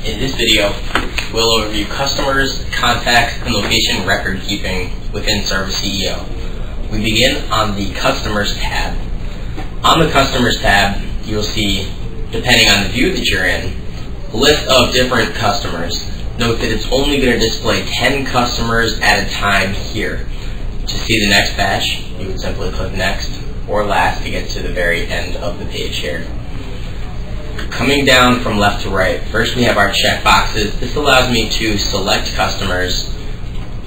In this video, we'll overview customers, contacts, and location record keeping within Service CEO. We begin on the Customers tab. On the Customers tab, you'll see, depending on the view that you're in, a list of different customers. Note that it's only going to display 10 customers at a time here. To see the next batch, you would simply click Next or Last to get to the very end of the page here. Coming down from left to right, first we have our check boxes. This allows me to select customers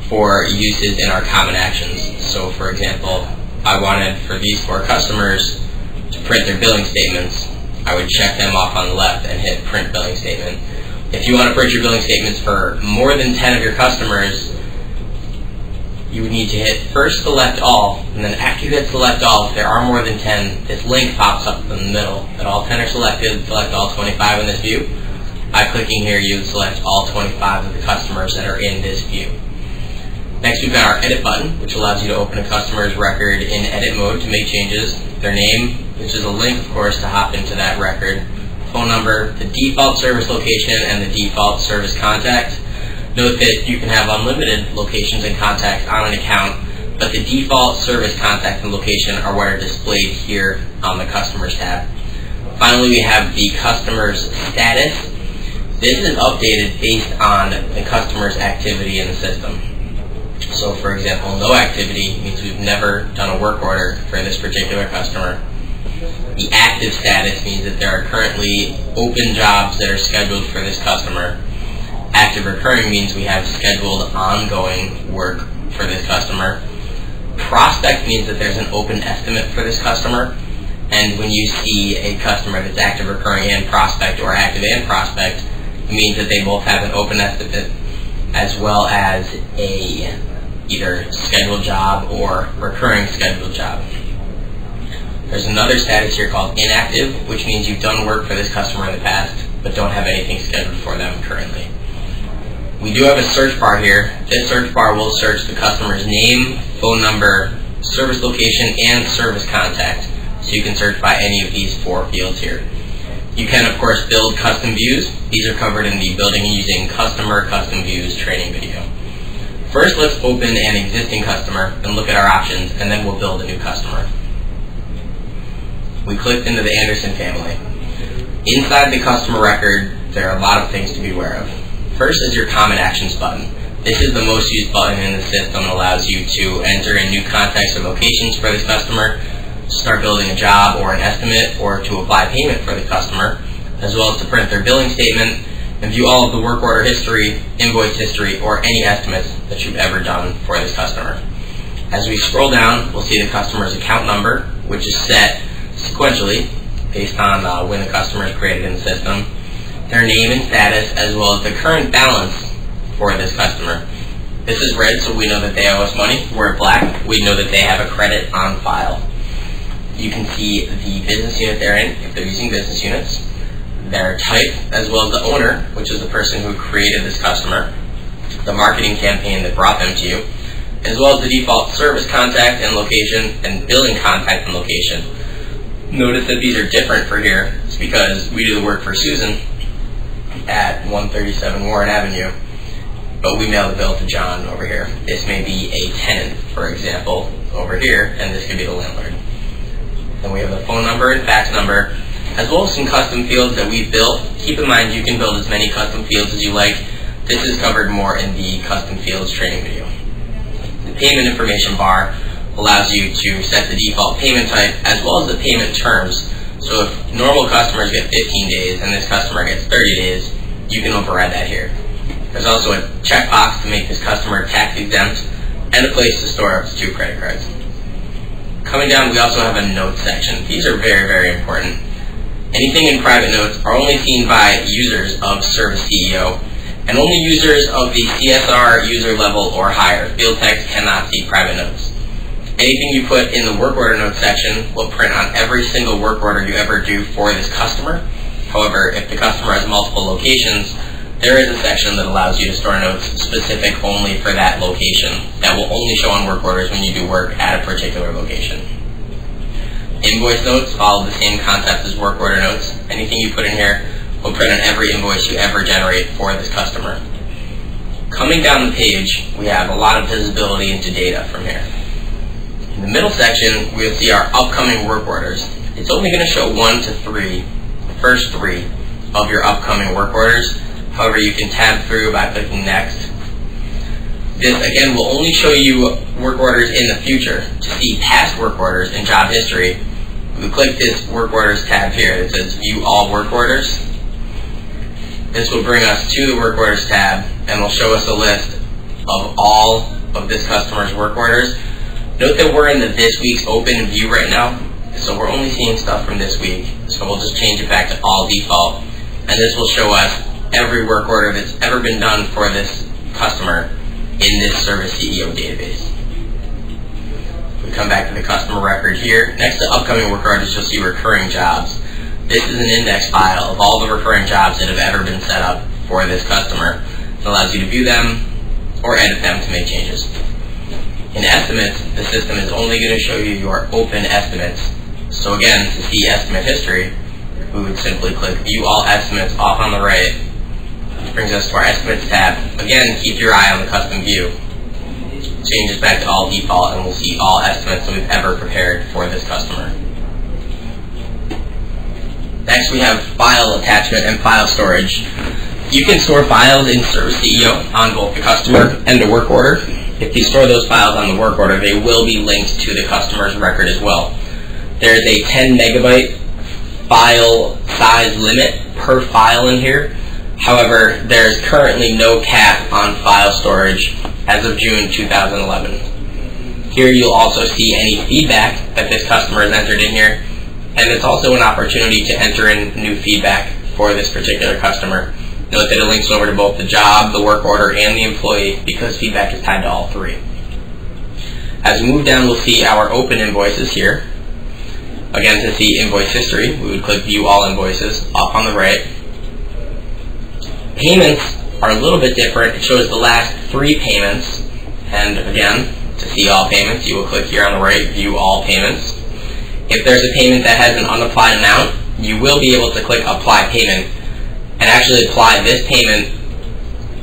for uses in our common actions. So for example, I wanted for these 4 customers to print their billing statements. I would check them off on the left and hit Print Billing Statement. If you want to print your billing statements for more than 10 of your customers, you would need to hit first Select All, and then after you hit Select All, if there are more than 10, this link pops up in the middle that all 10 are selected. Select all 25 in this view. By clicking here, you would select all 25 of the customers that are in this view. Next, we've got our Edit button, which allows you to open a customer's record in edit mode to make changes. Their name, which is a link, of course, to hop into that record. Phone number, the default service location, and the default service contact. Note that you can have unlimited locations and contacts on an account, but the default service contact and location are what are displayed here on the Customers tab. Finally, we have the customer's status. This is updated based on the customer's activity in the system. So for example, no activity means we've never done a work order for this particular customer. The active status means that there are currently open jobs that are scheduled for this customer. Active recurring means we have scheduled ongoing work for this customer. Prospect means that there's an open estimate for this customer. And when you see a customer that's active recurring and prospect, or active and prospect, it means that they both have an open estimate as well as a either scheduled job or recurring scheduled job. There's another status here called inactive, which means you've done work for this customer in the past but don't have anything scheduled for them currently. We do have a search bar here. This search bar will search the customer's name, phone number, service location, and service contact. So you can search by any of these 4 fields here. You can, of course, build custom views. These are covered in the Building Using Customer Custom Views training video. First, let's open an existing customer and look at our options, and then we'll build a new customer. We clicked into the Anderson family. Inside the customer record, there are a lot of things to be aware of. First is your Common Actions button. This is the most used button in the system and allows you to enter in new contacts or locations for this customer, start building a job or an estimate, or to apply payment for the customer, as well as to print their billing statement and view all of the work order history, invoice history, or any estimates that you've ever done for this customer. As we scroll down, we'll see the customer's account number, which is set sequentially based on when the customer is created in the system, their name and status, as well as the current balance for this customer. This is red, so we know that they owe us money. We're black, we know that they have a credit on file. You can see the business unit they're in, if they're using business units, their type, as well as the owner, which is the person who created this customer, the marketing campaign that brought them to you, as well as the default service contact and location and billing contact and location. Notice that these are different for here. It's because we do the work for Susan at 137 Warren Avenue, but we mail the bill to John over here. This may be a tenant, for example, over here, and this could be the landlord. Then we have the phone number and fax number, as well as some custom fields that we've built. Keep in mind you can build as many custom fields as you like. This is covered more in the custom fields training video. The payment information bar allows you to set the default payment type as well as the payment terms. So if normal customers get 15 days and this customer gets 30 days, you can override that here. There's also a checkbox to make this customer tax exempt and a place to store up to 2 credit cards. Coming down, we also have a notes section. These are very, very important. Anything in private notes are only seen by users of Service CEO, and only users of the CSR user level or higher. Field techs cannot see private notes. Anything you put in the work order notes section will print on every single work order you ever do for this customer. However, if the customer has multiple locations, there is a section that allows you to store notes specific only for that location that will only show on work orders when you do work at a particular location. Invoice notes follow the same concept as work order notes. Anything you put in here will print on every invoice you ever generate for this customer. Coming down the page, we have a lot of visibility into data from here. In the middle section, we'll see our upcoming work orders. It's only going to show 1 to 3, the first 3 of your upcoming work orders. However, you can tab through by clicking Next. This, again, will only show you work orders in the future. To see past work orders in job history, we click this Work Orders tab here that says View All Work Orders. This will bring us to the Work Orders tab and will show us a list of all of this customer's work orders. Note that we're in the This Week's Open view right now, so we're only seeing stuff from this week. So we'll just change it back to All Default, and this will show us every work order that's ever been done for this customer in this Service CEO database. We come back to the customer record here. Next to upcoming work orders, you'll see recurring jobs. This is an index file of all the recurring jobs that have ever been set up for this customer. It allows you to view them or edit them to make changes. In estimates, the system is only going to show you your open estimates. So again, to see estimate history, we would simply click View All Estimates off on the right. Brings us to our Estimates tab. Again, keep your eye on the custom view. Change this back to All Default and we'll see all estimates that we've ever prepared for this customer. Next, we have file attachment and file storage. You can store files in Service CEO on both the customer and the work order. If you store those files on the work order, they will be linked to the customer's record as well. There is a 10 megabyte file size limit per file in here. However, there is currently no cap on file storage as of June 2011. Here you'll also see any feedback that this customer has entered in here, and it's also an opportunity to enter in new feedback for this particular customer. Note that it links over to both the job, the work order, and the employee because feedback is tied to all 3. As we move down, we'll see our open invoices here. Again, to see invoice history, we would click View All Invoices off on the right. Payments are a little bit different. It shows the last 3 payments. And again, to see all payments, you will click here on the right, View All Payments. If there's a payment that has an unapplied amount, you will be able to click Apply Payment and actually apply this payment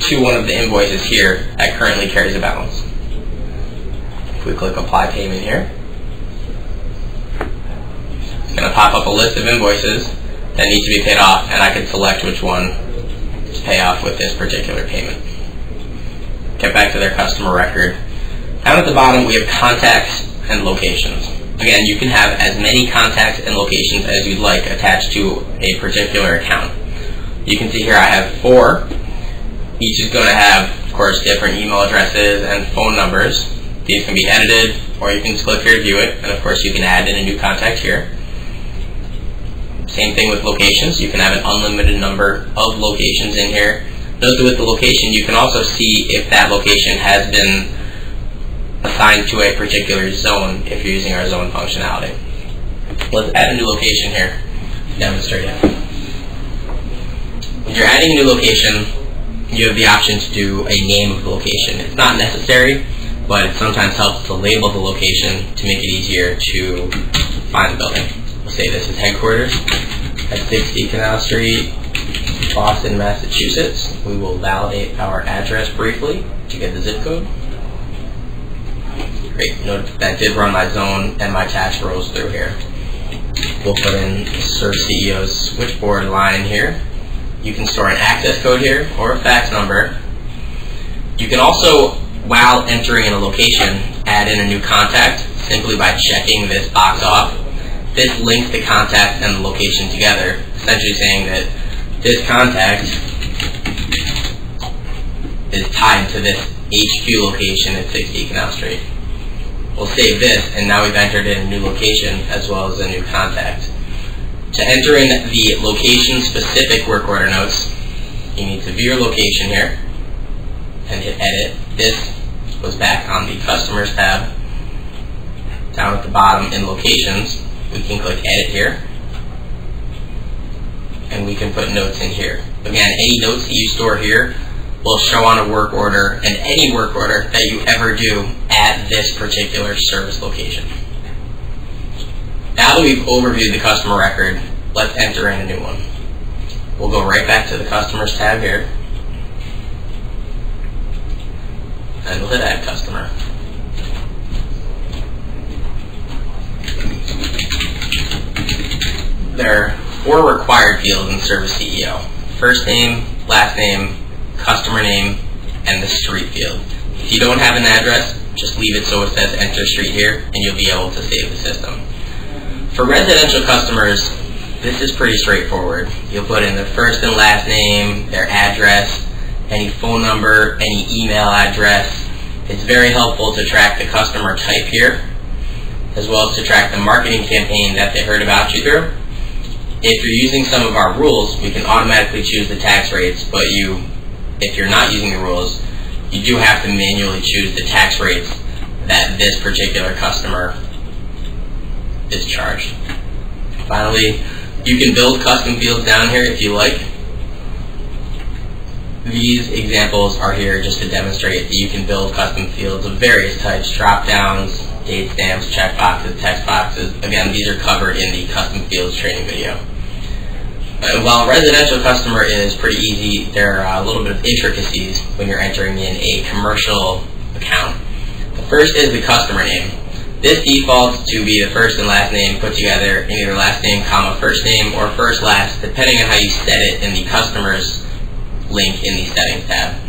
to one of the invoices here that currently carries a balance. If we click Apply Payment here, it's going to pop up a list of invoices that need to be paid off, and I can select which one to pay off with this particular payment. Get back to their customer record. Down at the bottom, we have contacts and locations. Again, you can have as many contacts and locations as you'd like attached to a particular account. You can see here I have 4. Each is going to have, of course, different email addresses and phone numbers. These can be edited, or you can just click here to view it, and of course you can add in a new contact here. Same thing with locations. You can have an unlimited number of locations in here. Note that with the location, you can also see if that location has been assigned to a particular zone if you're using our zone functionality. Let's add a new location here to demonstrate it. When you're adding a new location, you have the option to do a name of the location. It's not necessary, but it sometimes helps to label the location to make it easier to find the building. We'll say this is headquarters at 60 Canal Street, Boston, Massachusetts. We will validate our address briefly to get the zip code. Great. Note that did run my zone and my tax rolls through here. We'll put in Service CEO's switchboard line here. You can store an access code here or a fax number. You can also, while entering in a location, add in a new contact simply by checking this box off. This links the contact and the location together, essentially saying that this contact is tied to this HQ location at 60 Canal Street. We'll save this, and now we've entered in a new location as well as a new contact. To enter in the location-specific work order notes, you need to view your location here and hit Edit. This goes back on the Customers tab. Down at the bottom in Locations, we can click Edit here, and we can put notes in here. Again, any notes that you store here will show on a work order and any work order that you ever do at this particular service location. Now that we've overviewed the customer record, let's enter in a new one. We'll go right back to the Customers tab here, and we'll hit Add Customer. There are 4 required fields in Service CEO: first name, last name, customer name, and the street field. If you don't have an address, just leave it so it says enter street here, and you'll be able to save the system. For residential customers, this is pretty straightforward. You'll put in their first and last name, their address, any phone number, any email address. It's very helpful to track the customer type here, as well as to track the marketing campaign that they heard about you through. If you're using some of our rules, we can automatically choose the tax rates, but if you're not using the rules, you do have to manually choose the tax rates that this particular customer is charged. Finally, you can build custom fields down here if you like. These examples are here just to demonstrate that you can build custom fields of various types: drop-downs, date stamps, checkboxes, text boxes. Again, these are covered in the custom fields training video. While residential customer is pretty easy, there are a little bit of intricacies when you're entering in a commercial account. The first is the customer name. This defaults to be the first and last name put together in either last name, comma, first name, or first last, depending on how you set it in the customer's link in the settings tab.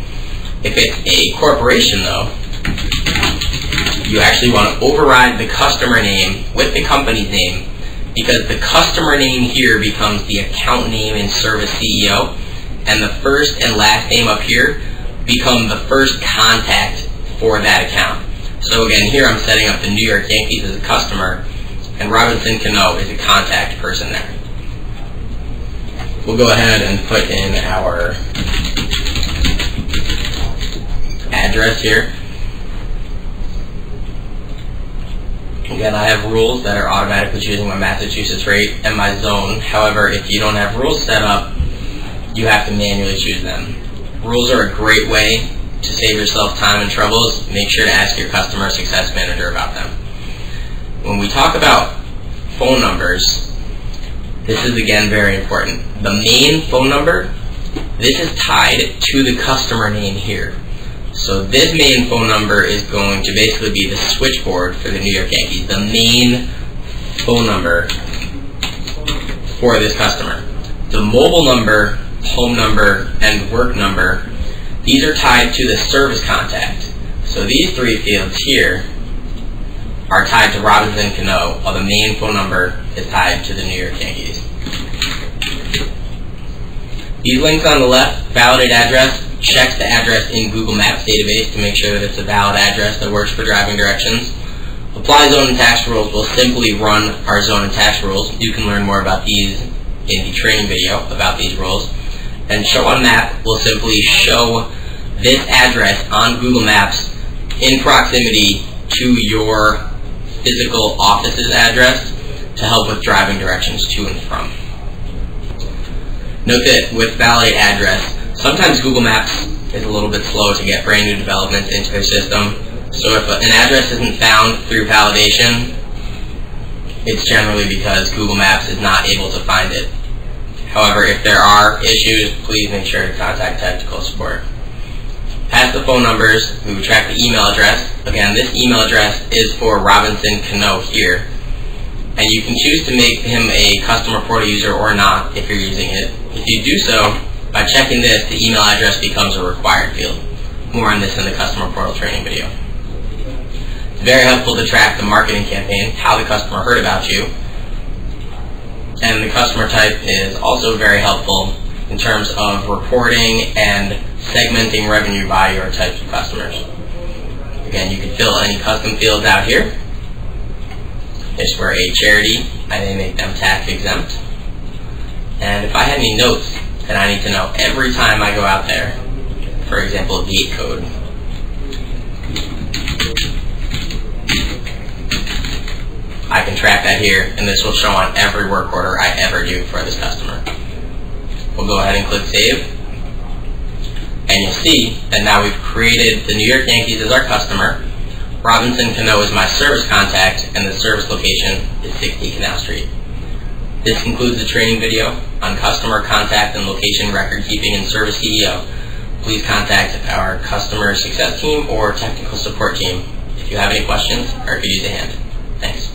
If it's a corporation though, you actually want to override the customer name with the company's name, because the customer name here becomes the account name in Service CEO, and the first and last name up here become the first contact for that account. So again, here I'm setting up the New York Yankees as a customer, and Robinson Cano is a contact person there. We'll go ahead and put in our address here. Again, I have rules that are automatically choosing my Massachusetts rate and my zone. However, if you don't have rules set up, you have to manually choose them. Rules are a great way to save yourself time and troubles. Make sure to ask your customer success manager about them. When we talk about phone numbers, this is again very important. The main phone number, this is tied to the customer name here. So this main phone number is going to basically be the switchboard for the New York Yankees, the main phone number for this customer. The mobile number, home number, and work number, these are tied to the service contact. So these 3 fields here are tied to Robinson Cano, while the main phone number is tied to the New York Yankees. These links on the left, validate address, checks the address in Google Maps database to make sure that it's a valid address that works for driving directions. Apply zone and tax rules will simply run our zone and tax rules. You can learn more about these in the training video about these rules. And show on map will simply show this address on Google Maps in proximity to your physical office's address to help with driving directions to and from. Note that with validate address, sometimes Google Maps is a little bit slow to get brand new developments into their system. So if an address isn't found through validation, it's generally because Google Maps is not able to find it. However, if there are issues, please make sure to contact technical support. Past the phone numbers, we would track the email address. Again, this email address is for Robinson Cano here. And you can choose to make him a customer portal user or not if you're using it. If you do so, by checking this, the email address becomes a required field. More on this in the customer portal training video. It's very helpful to track the marketing campaign, how the customer heard about you. And the customer type is also very helpful in terms of reporting and segmenting revenue by your types of customers. Again, you can fill any custom fields out here. If we're a charity, I may make them tax exempt. And if I have any notes that I need to know every time I go out there, for example, gate code, I can track that here, and this will show on every work order I ever do for this customer. We'll go ahead and click Save, and you'll see that now we've created the New York Yankees as our customer, Robinson Cano is my service contact, and the service location is 60 Canal Street. This concludes the training video on customer contact and location record keeping in Service CEO. Please contact our customer success team or technical support team if you have any questions or if you need a hand. Thanks.